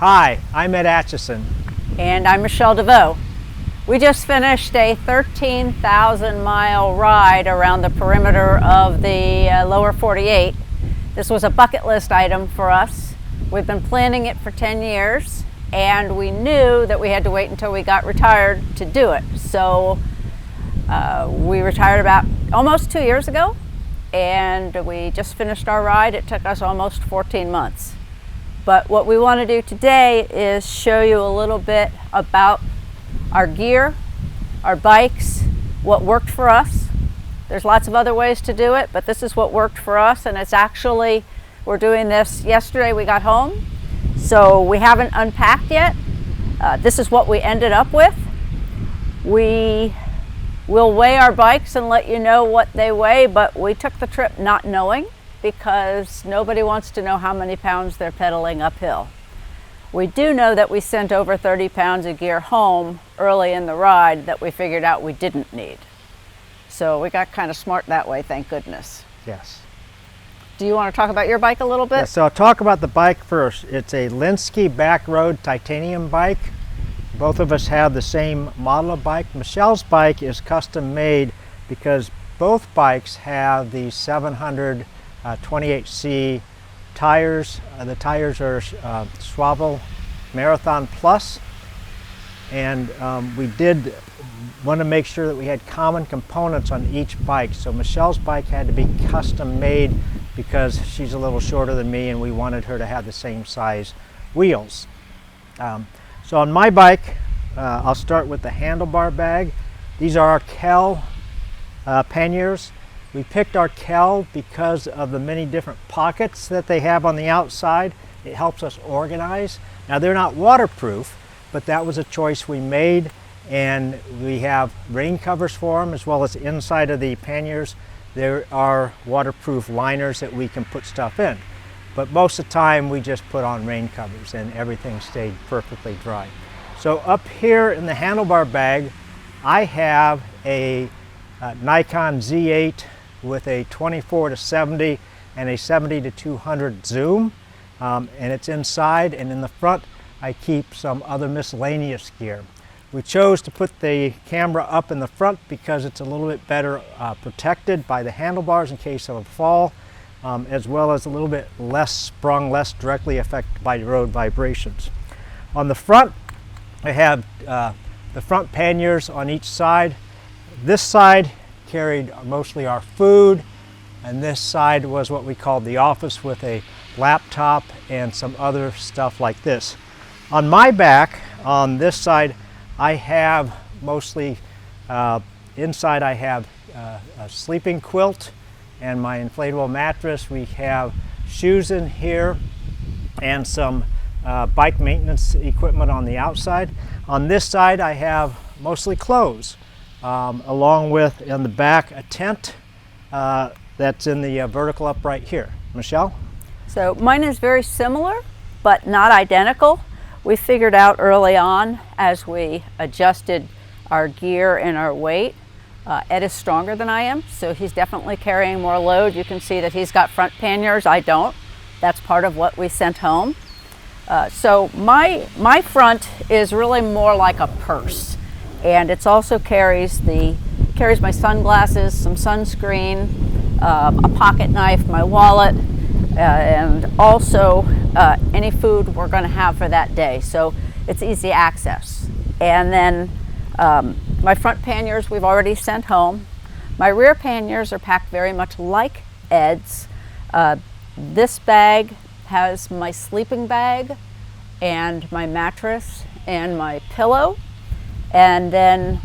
Hi, I'm Ed Atchison. And I'm Michelle DeVoe. We just finished a 13,000-mile ride around the perimeter of the lower 48. This was a bucket list item for us. We've been planning it for 10 years, and we knew that we had to wait until we got retired to do it. So we retired about almost 2 years ago, and we just finished our ride. It took us almost 14 months. But what we want to do today is show you a little bit about our gear, our bikes, what worked for us. There's lots of other ways to do it, but this is what worked for us, and it's actually, we're doing this yesterday we got home, so we haven't unpacked yet. This is what we ended up with. We will weigh our bikes and let you know what they weigh, but we took the trip not knowing, because nobody wants to know how many pounds they're pedaling uphill. We do know that we sent over 30 pounds of gear home early in the ride that we figured out we didn't need. So we got kind of smart that way, thank goodness. Yes. Do you want to talk about your bike a little bit? Yeah, so I'll talk about the bike first. It's a Linsky Backroad titanium bike. Both of us have the same model of bike. Michelle's bike is custom made because both bikes have the 700 28C tires. The tires are Swavel Marathon Plus, and we did want to make sure that we had common components on each bike. So Michelle's bike had to be custom made because she's a little shorter than me, and we wanted her to have the same size wheels. So on my bike, I'll start with the handlebar bag. These are our Kell panniers. We picked our Kell because of the many different pockets that they have on the outside. It helps us organize. Now, they're not waterproof, but that was a choice we made, and we have rain covers for them, as well as inside of the panniers there are waterproof liners that we can put stuff in. But most of the time we just put on rain covers and everything stayed perfectly dry. So up here in the handlebar bag, I have a Nikon Z8 with a 24-70 and a 70-200 zoom, and it's inside, and in the front I keep some other miscellaneous gear. We chose to put the camera up in the front because it's a little bit better protected by the handlebars in case of a fall, as well as a little bit less sprung, less directly affected by road vibrations. On the front, I have the front panniers on each side. This side carried mostly our food, and this side was what we called the office with a laptop and some other stuff like this. On my back, on this side, I have mostly, inside I have a sleeping quilt and my inflatable mattress. We have shoes in here and some bike maintenance equipment on the outside. On this side I have mostly clothes, along with in the back a tent that's in the vertical upright here. Michelle? So mine is very similar, but not identical. We figured out early on as we adjusted our gear and our weight, Ed is stronger than I am, so he's definitely carrying more load. You can see that he's got front panniers, I don't. That's part of what we sent home. So my front is really more like a purse, and it also carries my sunglasses, some sunscreen, a pocket knife, my wallet, and also any food we're going to have for that day, so it's easy access. And then my front panniers we've already sent home. My rear panniers are packed very much like Ed's. This bag has my sleeping bag and my mattress and my pillow, and then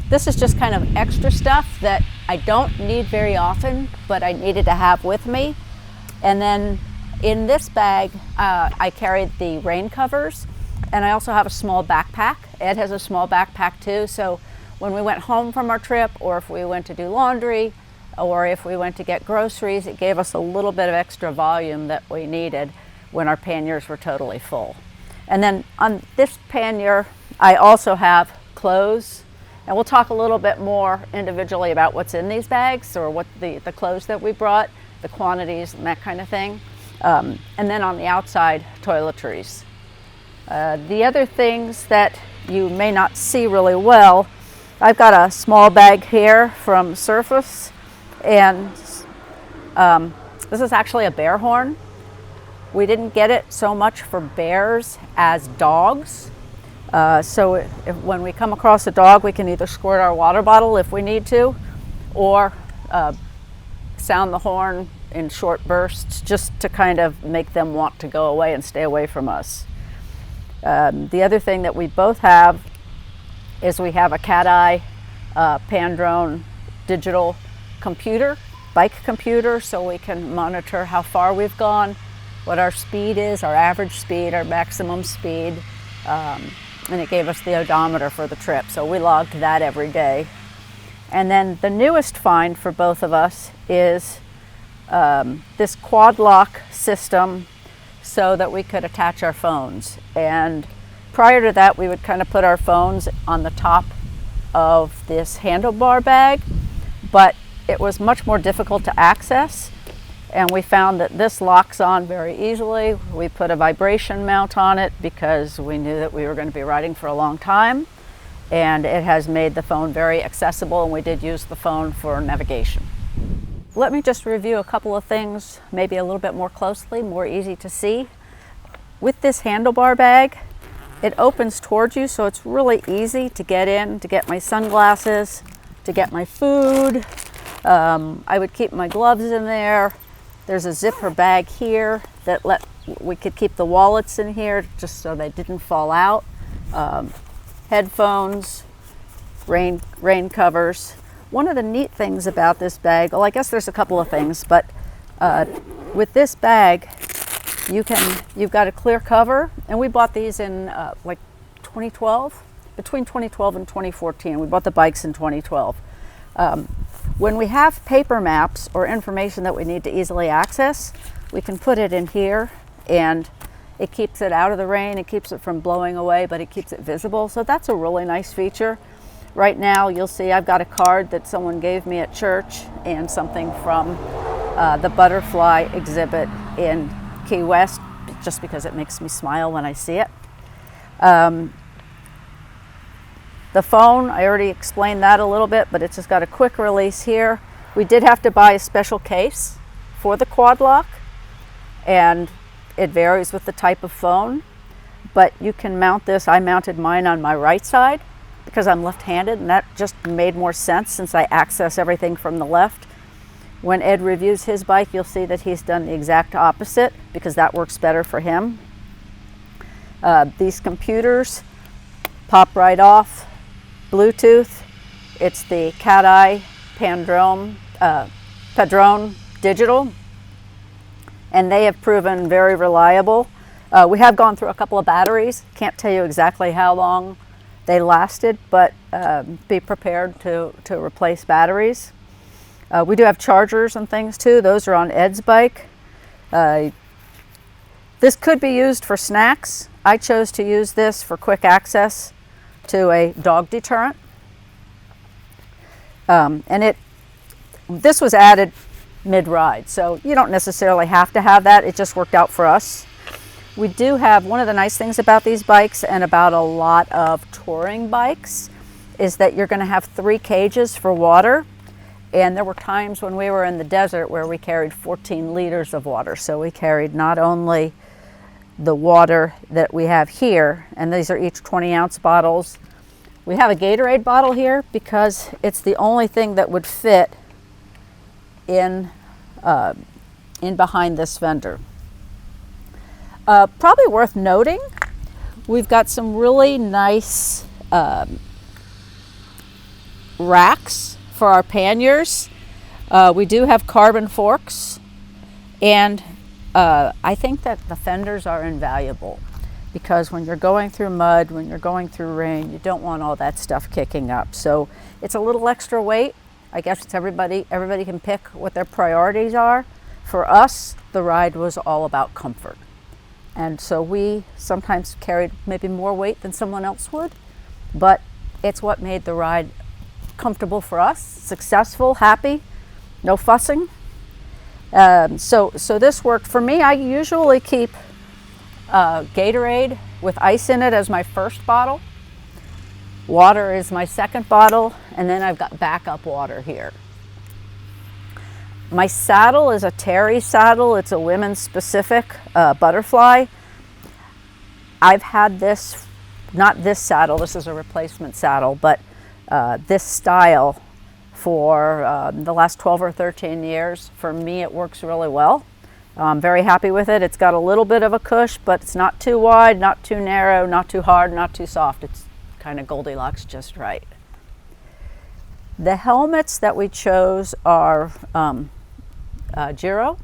this is just kind of extra stuff that I don't need very often, but I needed to have with me. And then in this bag, I carried the rain covers, and I also have a small backpack. Ed has a small backpack too, so when we went home from our trip, or if we went to do laundry, or if we went to get groceries, it gave us a little bit of extra volume that we needed when our panniers were totally full. And then on this pannier, I also have clothes. And we'll talk a little bit more individually about what's in these bags, or what the clothes that we brought, the quantities and that kind of thing. And then on the outside, toiletries. The other things that you may not see really well, I've got a small bag here from Surface, and this is actually a bear horn. We didn't get it so much for bears as dogs. So when we come across a dog, we can either squirt our water bottle if we need to, or sound the horn in short bursts just to kind of make them want to go away and stay away from us. The other thing that we both have is we have a CatEye Pandrone digital computer, bike computer, so we can monitor how far we've gone, what our speed is, our average speed, our maximum speed, and it gave us the odometer for the trip, so we logged that every day. And then the newest find for both of us is this quad lock system so that we could attach our phones. And prior to that, we would kind of put our phones on the top of this handlebar bag, but it was much more difficult to access. And we found that this locks on very easily. We put a vibration mount on it because we knew that we were going to be riding for a long time. And it has made the phone very accessible, and we did use the phone for navigation. Let me just review a couple of things, maybe a little bit more closely, more easy to see. With this handlebar bag, it opens towards you, so it's really easy to get in, to get my sunglasses, to get my food. I would keep my gloves in there. There's a zipper bag here that we could keep the wallets in here just so they didn't fall out. Headphones, rain covers. One of the neat things about this bag, well, I guess there's a couple of things, but with this bag, you've got a clear cover, and we bought these in like 2012, between 2012 and 2014. We bought the bikes in 2012. When we have paper maps or information that we need to easily access, we can put it in here, and it keeps it out of the rain, it keeps it from blowing away, but it keeps it visible. So that's a really nice feature. Right now, you'll see I've got a card that someone gave me at church and something from the butterfly exhibit in Key West, just because it makes me smile when I see it. The phone, I already explained that a little bit, but it's just got a quick release here. We did have to buy a special case for the quad lock, and it varies with the type of phone, but you can mount this. I mounted mine on my right side because I'm left-handed, and that just made more sense since I access everything from the left. When Ed reviews his bike, you'll see that he's done the exact opposite because that works better for him. These computers pop right off. Bluetooth, it's the CatEye Padrone digital, and they have proven very reliable. We have gone through a couple of batteries. Can't tell you exactly how long they lasted, but be prepared to replace batteries. We do have chargers and things too. Those are on Ed's bike. This could be used for snacks. I chose to use this for quick access to a dog deterrent. This was added mid-ride, so you don't necessarily have to have that. It just worked out for us. We do have, one of the nice things about these bikes and about a lot of touring bikes is that you're going to have 3 cages for water. And there were times when we were in the desert where we carried 14 liters of water. So we carried not only the water that we have here, and these are each 20-ounce bottles. We have a Gatorade bottle here because it's the only thing that would fit in behind this fender. Probably worth noting, we've got some really nice racks for our panniers. We do have carbon forks, and I think that the fenders are invaluable because when you're going through mud, when you're going through rain, you don't want all that stuff kicking up. So it's a little extra weight. I guess it's everybody can pick what their priorities are. For us, the ride was all about comfort. And so we sometimes carried maybe more weight than someone else would, but it's what made the ride comfortable for us, successful, happy, no fussing. So this worked for me. I usually keep Gatorade with ice in it as my first bottle. Water is my second bottle, and then I've got backup water here. My saddle is a Terry saddle. It's a women's specific butterfly. I've had this, not this saddle, this is a replacement saddle, but this style for the last 12 or 13 years. For me, it works really well. I'm very happy with it. It's got a little bit of a cush, but it's not too wide, not too narrow, not too hard, not too soft. It's kind of Goldilocks just right. The helmets that we chose are Giro.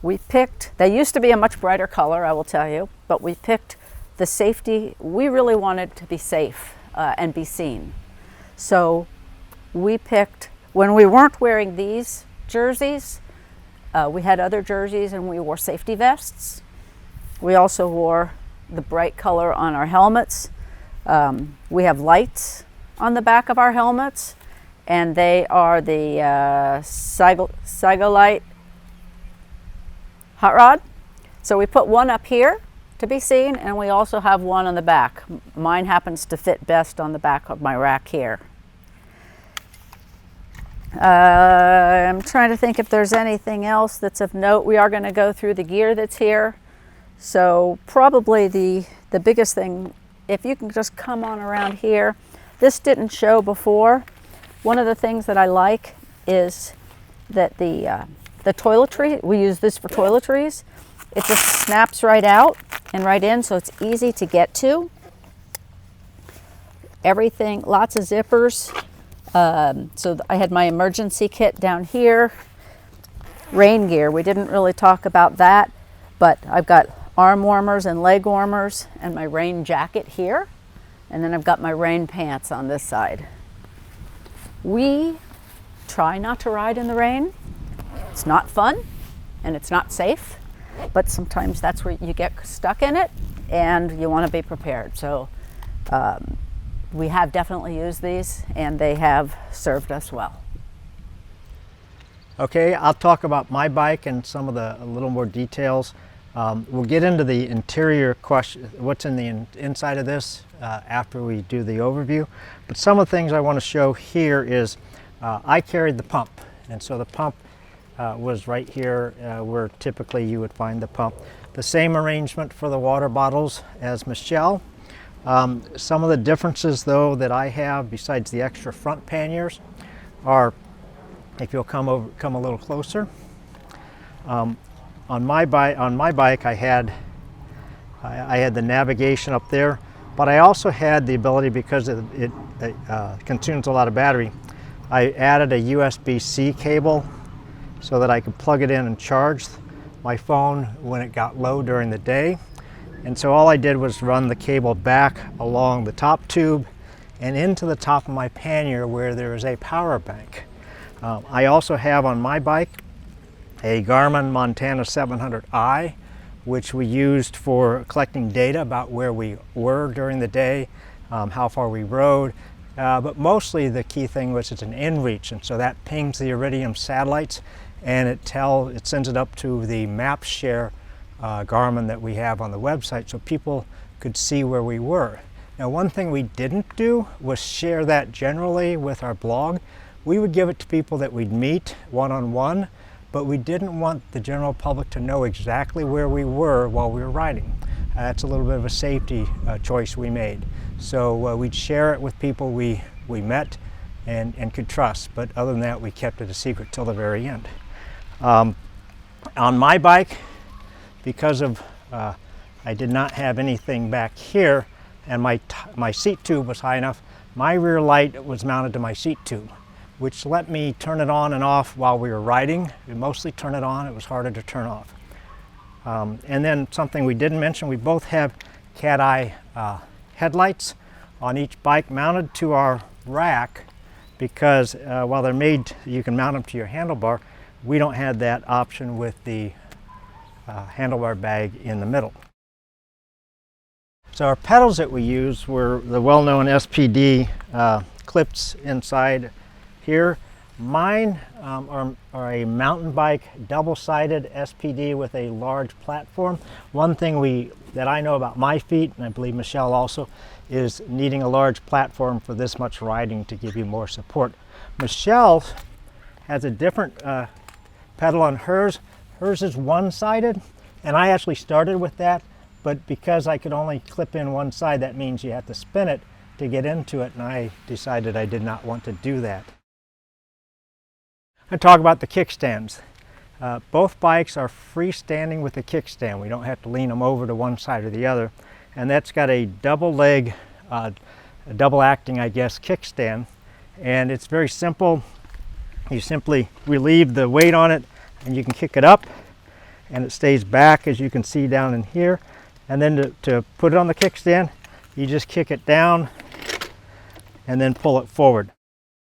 We picked, they used to be a much brighter color, I will tell you, but we picked the safety. We really wanted to be safe and be seen. So we picked, when we weren't wearing these jerseys, we had other jerseys and we wore safety vests. We also wore the bright color on our helmets. We have lights on the back of our helmets, and they are the Sigolite hot rod. So we put one up here to be seen, and we also have one on the back. Mine happens to fit best on the back of my rack here. I'm trying to think if there's anything else that's of note. We are going to go through the gear that's here. So probably the biggest thing, if you can just come on around here, this didn't show before. One of the things that I like is that the toiletry, we use this for toiletries. It just snaps right out and right in, so it's easy to get to. Everything, lots of zippers. So I had my emergency kit down here. Rain gear, we didn't really talk about that, but I've got arm warmers and leg warmers and my rain jacket here. And then I've got my rain pants on this side. We try not to ride in the rain. It's not fun and it's not safe, but sometimes that's where you get stuck in it and you want to be prepared. So we have definitely used these and they have served us well. Okay, I'll talk about my bike and some of the a little more details. We'll get into the interior question, what's in the inside of this after we do the overview. But some of the things I want to show here is I carried the pump, and so the pump was right here where typically you would find the pump. The same arrangement for the water bottles as Michelle. Some of the differences though that I have besides the extra front panniers are, if you'll come a little closer. On my bike I had the navigation up there, but I also had the ability, because it consumes a lot of battery, I added a USB-C cable so that I could plug it in and charge my phone when it got low during the day. And so all I did was run the cable back along the top tube and into the top of my pannier where there is a power bank. I also have on my bike a Garmin Montana 700i, which we used for collecting data about where we were during the day, how far we rode, but mostly the key thing was it's an inReach, and so that pings the Iridium satellites and it sends it up to the MapShare Garmin that we have on the website so people could see where we were. Now, one thing we didn't do was share that generally with our blog. We would give it to people that we'd meet one-on-one, but we didn't want the general public to know exactly where we were while we were riding. That's a little bit of a safety choice we made. So we'd share it with people we met and could trust, but other than that, we kept it a secret till the very end. On my bike, because of I did not have anything back here and my seat tube was high enough, my rear light was mounted to my seat tube, which let me turn it on and off while we were riding. We mostly turn it on, it was harder to turn off. And then something we didn't mention, we both have cat eye headlights on each bike mounted to our rack, because while they're made, you can mount them to your handlebar, we don't have that option with the handlebar bag in the middle. So our pedals that we use were the well-known SPD clips inside here. Mine are a mountain bike, double-sided SPD with a large platform. One thing that I know about my feet, and I believe Michelle also, is needing a large platform for this much riding to give you more support. Michelle has a different pedal on hers. Hers is one-sided, and I actually started with that, but because I could only clip in one side, that means you have to spin it to get into it, and I decided I did not want to do that. I talk about the kickstands. Both bikes are freestanding with the kickstand. We don't have to lean them over to one side or the other. And that's got a double leg, a double acting, I guess, kickstand. And it's very simple. You simply relieve the weight on it and you can kick it up and it stays back, as you can see down in here. And then to put it on the kickstand, you just kick it down and then pull it forward.